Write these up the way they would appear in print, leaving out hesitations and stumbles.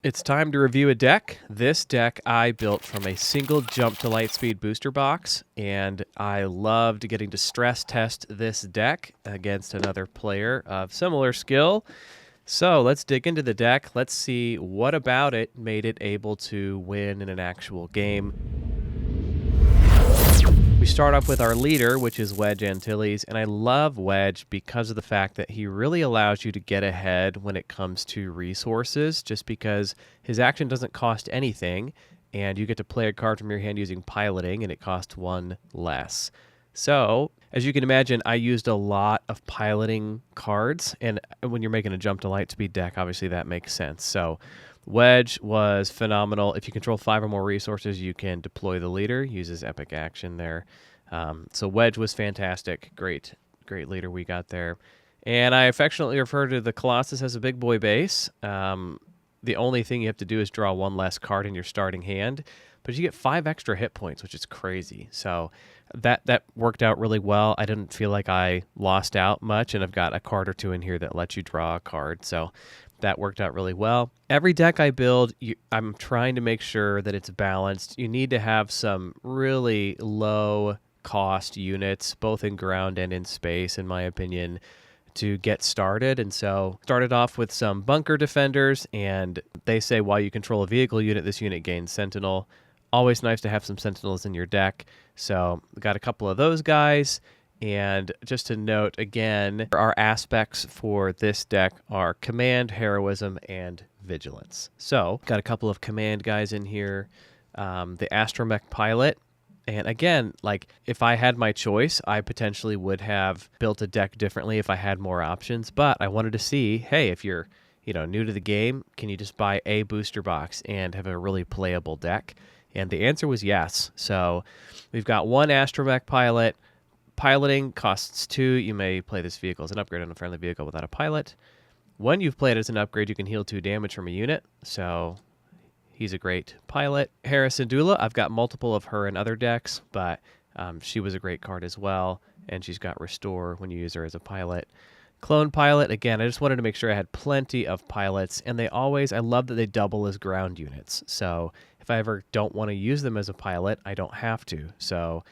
It's time to review a deck. This deck I built from a single Jump to Lightspeed booster box, and I loved getting to stress test this deck against another player of similar skill. So let's dig into the deck. Let's see what about it made it able to win in an actual game. We start off with our leader, which is Wedge Antilles, and I love Wedge because of the fact that he really allows you to get ahead when it comes to resources, just because his action doesn't cost anything, and you get to play a card from your hand using piloting, and it costs one less. So, as you can imagine, I used a lot of piloting cards, and when you're making a Jump to Lightspeed deck, obviously that makes sense. So, Wedge was phenomenal. If you control 5 or more resources, you can deploy the leader, uses epic action there. So Wedge was fantastic. Great leader we got there. And I affectionately refer to the Colossus as a big boy base. The only thing you have to do is draw one less card in your starting hand, but you get 5 extra hit points, which is crazy. So that worked out really well. I didn't feel like I lost out much, and I've got a card or two in here that lets you draw a card. So that worked out really well. Every deck I build, I'm trying to make sure that it's balanced. You need to have some really low cost units, both in ground and in space, in my opinion, to get started. And so started off with some bunker defenders, and they say while you control a vehicle unit, this unit gains sentinel. Always nice to have some sentinels in your deck. So got a couple of those guys. And just to note again, our aspects for this deck are command, heroism, and vigilance. So got a couple of command guys in here. The astromech pilot. And again, like if I had my choice, I potentially would have built a deck differently if I had more options. But I wanted to see, hey, if you're new to the game, can you just buy a booster box and have a really playable deck? And the answer was yes. So we've got one astromech pilot. Piloting costs 2. You may play this vehicle as an upgrade on a friendly vehicle without a pilot. When you've played as an upgrade, you can heal 2 damage from a unit. So he's a great pilot. Harrison Dula, I've got multiple of her in other decks, but she was a great card as well. And she's got Restore when you use her as a pilot. Clone pilot, again, I just wanted to make sure I had plenty of pilots. And I love that they double as ground units. So if I ever don't want to use them as a pilot, I don't have to. So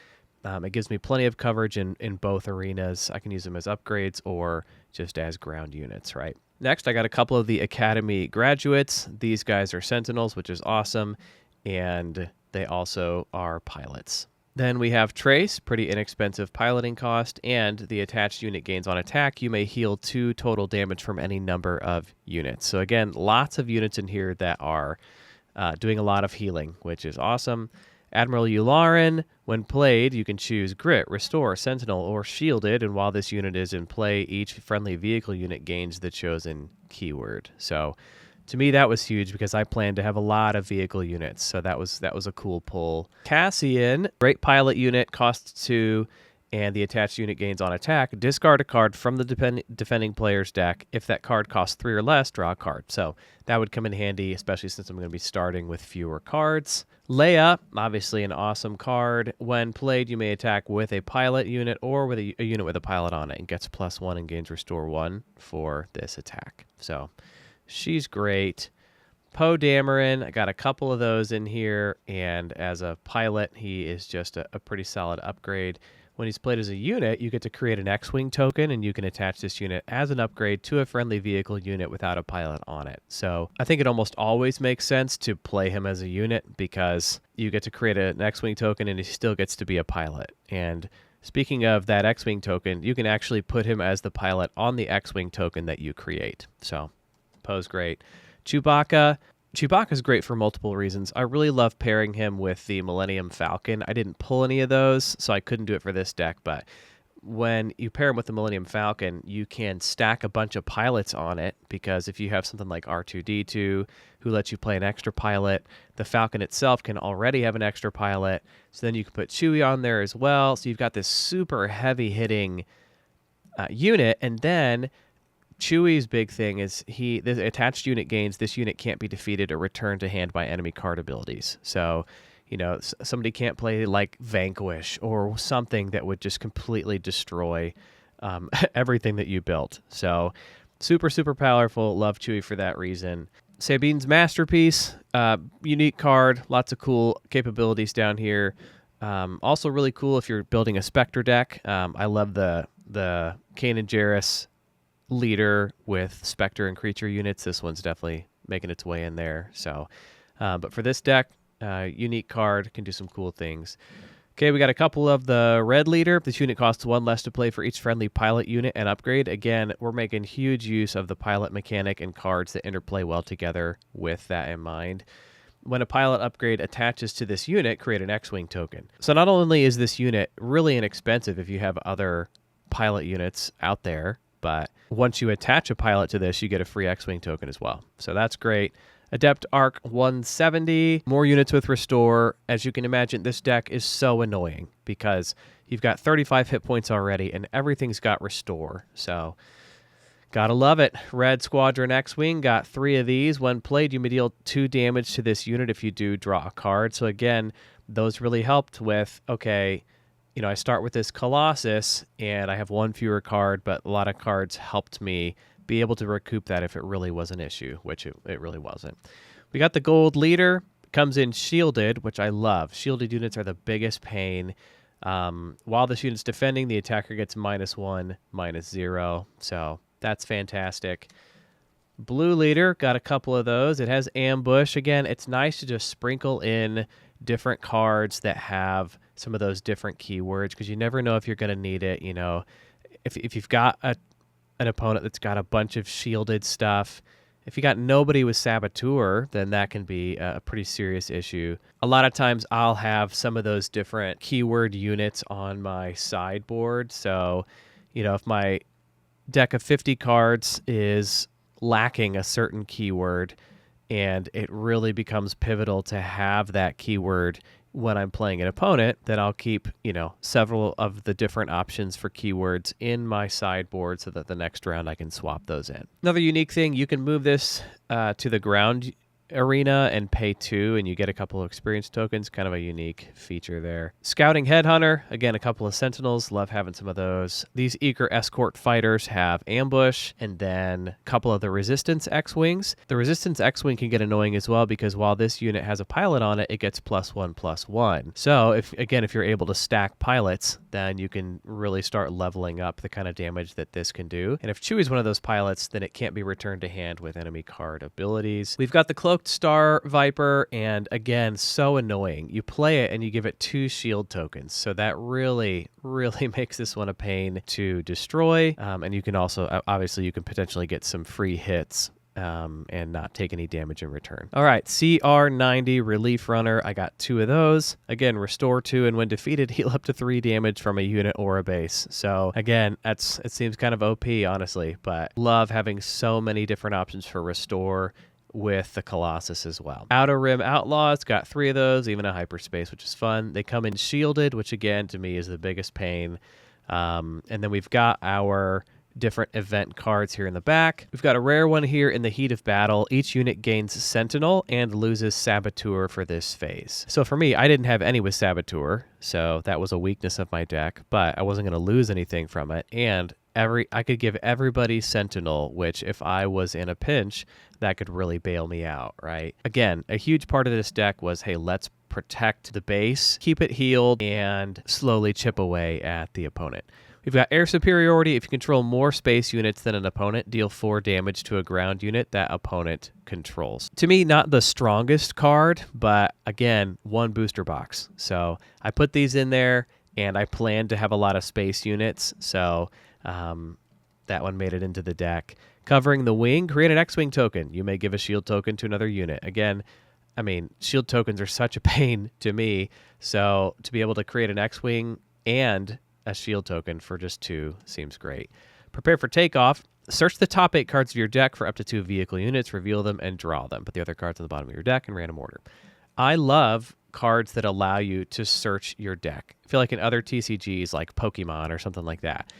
it gives me plenty of coverage in both arenas. I can use them as upgrades or just as ground units, right? Next, I got a couple of the Academy graduates. These guys are Sentinels, which is awesome, and they also are pilots. Then we have Trace, pretty inexpensive piloting cost, and the attached unit gains on attack. You may heal 2 total damage from any number of units. So again, lots of units in here that are doing a lot of healing, which is awesome. Admiral Yularen, when played, you can choose Grit, Restore, Sentinel, or Shielded, and while this unit is in play, each friendly vehicle unit gains the chosen keyword. So, to me, that was huge because I planned to have a lot of vehicle units, so that was a cool pull. Cassian, great pilot unit, costs 2, and the attached unit gains on attack. Discard a card from the defending player's deck. If that card costs 3 or less, draw a card. So that would come in handy, especially since I'm going to be starting with fewer cards. Leia, obviously an awesome card. When played, you may attack with a pilot unit or with a unit with a pilot on it and gets +1 and gains Restore 1 for this attack. So she's great. Poe Dameron, I got a couple of those in here, and as a pilot, he is just a pretty solid upgrade. When he's played as a unit, you get to create an X-Wing token, and you can attach this unit as an upgrade to a friendly vehicle unit without a pilot on it. So I think it almost always makes sense to play him as a unit because you get to create an X-Wing token, and he still gets to be a pilot. And speaking of that X-Wing token, you can actually put him as the pilot on the X-Wing token that you create. So Poe's great. Chewbacca's great for multiple reasons. I really love pairing him with the Millennium Falcon. I didn't pull any of those, so I couldn't do it for this deck, but when you pair him with the Millennium Falcon, you can stack a bunch of pilots on it, because if you have something like R2-D2 who lets you play an extra pilot, the Falcon itself can already have an extra pilot, so then you can put Chewie on there as well, so you've got this super heavy-hitting unit, and then Chewie's big thing is the attached unit gains. This unit can't be defeated or returned to hand by enemy card abilities. So, somebody can't play like Vanquish or something that would just completely destroy everything that you built. So, super, super powerful. Love Chewie for that reason. Sabine's Masterpiece, unique card, lots of cool capabilities down here. Also really cool if you're building a Spectre deck. I love the Kanan Jarrus leader with Spectre and creature units. This one's definitely making its way in there. So, but for this deck, unique card, can do some cool things. Okay, we got a couple of the red leader. This unit costs 1 less to play for each friendly pilot unit and upgrade. Again, we're making huge use of the pilot mechanic and cards that interplay well together with that in mind. When a pilot upgrade attaches to this unit, create an X-Wing token. So not only is this unit really inexpensive if you have other pilot units out there, but once you attach a pilot to this, you get a free X-Wing token as well. So that's great. Adept Arc 170, more units with Restore. As you can imagine, this deck is so annoying because you've got 35 hit points already and everything's got Restore. So, gotta love it. Red Squadron X-Wing got 3 of these. When played, you may deal 2 damage to this unit if you do draw a card. So again, those really helped with, okay, you know, I start with this Colossus and I have 1 fewer card, but a lot of cards helped me be able to recoup that if it really was an issue, which it really wasn't. We got the gold leader, comes in shielded, which I love. Shielded units are the biggest pain. While this unit's defending, the attacker gets -1, -0, so that's fantastic. Blue leader, got a couple of those. It has ambush. Again, it's nice to just sprinkle in different cards that have some of those different keywords because you never know if you're going to need it. You know, if you've got an opponent that's got a bunch of shielded stuff, if you got nobody with Saboteur, then that can be a pretty serious issue. A lot of times I'll have some of those different keyword units on my sideboard. So, you know, if my deck of 50 cards is lacking a certain keyword and it really becomes pivotal to have that keyword when I'm playing an opponent, then I'll keep, you know, several of the different options for keywords in my sideboard so that the next round I can swap those in. Another unique thing, you can move this to the ground arena and pay 2 and you get a couple of experience tokens. Kind of a unique feature there. Scouting Headhunter, again, a couple of Sentinels, love having some of those. These Eager Escort Fighters have ambush, and then a couple of the Resistance X-Wings. The Resistance X-Wing can get annoying as well because while this unit has a pilot on it, it gets +1/+1. So if you're able to stack pilots, then you can really start leveling up the kind of damage that this can do. And if Chewie's one of those pilots, then it can't be returned to hand with enemy card abilities. We've got the Cloaked Star Viper, and again, so annoying. You play it and you give it 2 shield tokens, so that really makes this one a pain to destroy. And you can also, obviously, you can potentially get some free hits and not take any damage in return. All right, CR90 Relief Runner. I got 2 of those. Again, restore 2, and when defeated, heal up to 3 damage from a unit or a base. So again, it seems kind of OP, honestly, but love having so many different options for restore with the Colossus as well. Outer Rim Outlaws, got 3 of those, even a hyperspace, which is fun. They come in shielded, which again, to me, is the biggest pain. And then we've got our different event cards here in the back. We've got a rare one here in the Heat of Battle. Each unit gains Sentinel and loses Saboteur for this phase. So for me, I didn't have any with Saboteur, so that was a weakness of my deck, but I wasn't going to lose anything from it. And I could give everybody Sentinel, which if I was in a pinch, that could really bail me out, right? Again, a huge part of this deck was, hey, let's protect the base, keep it healed, and slowly chip away at the opponent. We've got Air Superiority. If you control more space units than an opponent, deal 4 damage to a ground unit that opponent controls. To me, not the strongest card, but again, 1 booster box. So I put these in there, and I planned to have a lot of space units, so that one made it into the deck. Covering the Wing, create an X-Wing token. You may give a shield token to another unit. Again, I mean, shield tokens are such a pain to me, so to be able to create an X-Wing and a shield token for just 2 seems great. Prepare for takeoff. Search the top 8 cards of your deck for up to 2 vehicle units, reveal them, and draw them. Put the other cards on the bottom of your deck in random order. I love cards that allow you to search your deck. I feel like in other TCGs like Pokemon or something like that,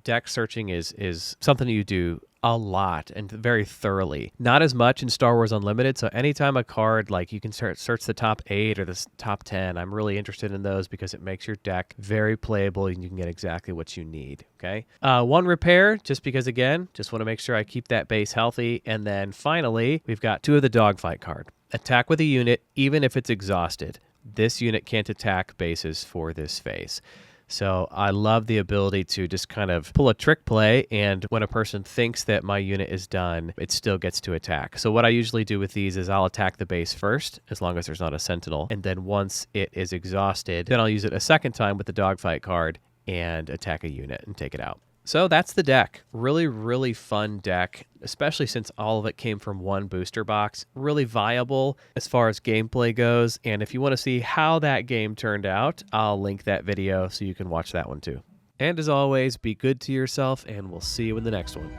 deck searching is something you do a lot and very thoroughly. Not as much in Star Wars Unlimited, so anytime a card, like you can search the top 8 or the top 10, I'm really interested in those because it makes your deck very playable and you can get exactly what you need, okay? One repair, just because, again, just want to make sure I keep that base healthy. And then finally, we've got 2 of the Dogfight card. Attack with a unit, even if it's exhausted. This unit can't attack bases for this phase. So I love the ability to just kind of pull a trick play, and when a person thinks that my unit is done, it still gets to attack. So what I usually do with these is I'll attack the base first, as long as there's not a sentinel, and then once it is exhausted, then I'll use it a second time with the Dogfight card and attack a unit and take it out. So that's the deck. Really, really fun deck, especially since all of it came from one booster box. Really viable as far as gameplay goes. And if you want to see how that game turned out, I'll link that video so you can watch that one too. And as always, be good to yourself, and we'll see you in the next one.